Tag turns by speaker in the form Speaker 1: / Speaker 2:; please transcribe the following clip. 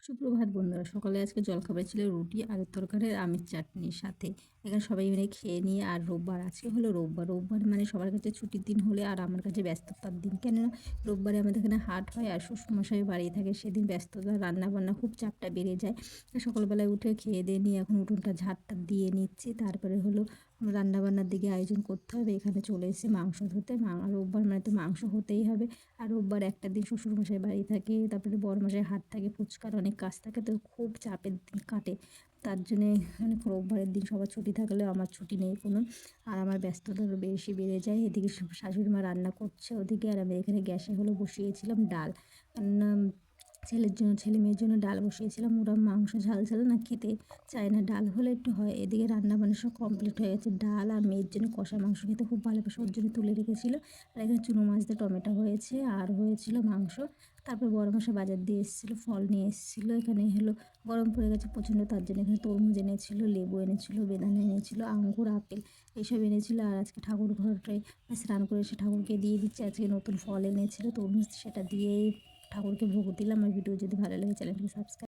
Speaker 1: সুপ্রভাত বন্ধুরা, সকালে আজকে জলখাবার ছিল রুটি, আলুর তরকারি আর আমের চাটনির সাথে। এখানে সবাই মিলে খেয়ে নিয়ে, আর রোববার আজকে হলো রোববার। রোববার মানে সবার কাছে ছুটির দিন হলে আর আমার কাছে ব্যস্ততার দিন। কেননা রোববারে আমাদের এখানে হাট হয় আর শ্বশুরমশাই বাড়ি থাকে, সেদিন ব্যস্ততা, রান্নাবান্না খুব চাপটা বেড়ে যায়। সকালবেলায় উঠে খেয়ে দিয়ে নিয়ে এখন উঠোনটা ঝাড়টা দিয়ে নিচ্ছি, তারপরে হলো রান্নাবান্নার দিকে আয়োজন করতে হবে। এখানে চলে এসেছি মাংস ধুতে। রোববার মানে তো মাংস হতেই হবে। আর রোববার একটা দিন শ্বশুরমশাই বাড়ি থাকে, তারপরে বড়মশাই হাট থাকে, ফুচকার অনেক কাজ থাকে, তো খুব চাপের দিন কাটে। তার জন্যে মানে রোববারের দিন সবার ছুটি থাকলেও আমার ছুটি নেই কোনো। আর আমার ব্যস্ততা আরও বেশি বেড়ে যায়। এদিকে শাশুড়ি মা রান্না করছে ওদিকে, আর আমি এখানে গ্যাসে হলো বসিয়েছিলাম ডাল। কেননা ছেলে মেয়ের জন্য ডাল বসিয়েছিলাম। ওরা মাংস ঝাল ঝাল না খেতে চায় না, ডাল হলে একটু হয়। এদিকে রান্না বান্না সব কমপ্লিট হয়ে গেছে। ডাল আর মেয়ের জন্য কষা মাংস খেতে খুব ভালোবাসে, ওর জন্য তুলে রেখেছিল। আর এখানে চুনো মাছ দিয়ে টমেটো হয়েছে, আর হয়েছিল মাংস। তারপর বড় মশাই বাজার দিয়ে এসেছিলো, ফল নিয়ে এসেছিলো। এখানে হলো গরম পড়ে গেছে প্রচণ্ড, তার জন্য এখানে তরমুজ এনেছিল, লেবু এনেছিল, বেদানা এনেছিল, আঙ্গুর, আপেল এইসব এনেছিল। আর আজকে ঠাকুর ঘরটায় স্নান করে এসে ঠাকুরকে দিয়ে দিচ্ছে। আজকে নতুন ফল এনেছিল তরমুজ, সেটা দিয়েই ঠাকুরকে ভোগ দিলাম। আমার ভিডিও যদি ভালো লাগে চ্যানেলটিকে সাবস্ক্রাইব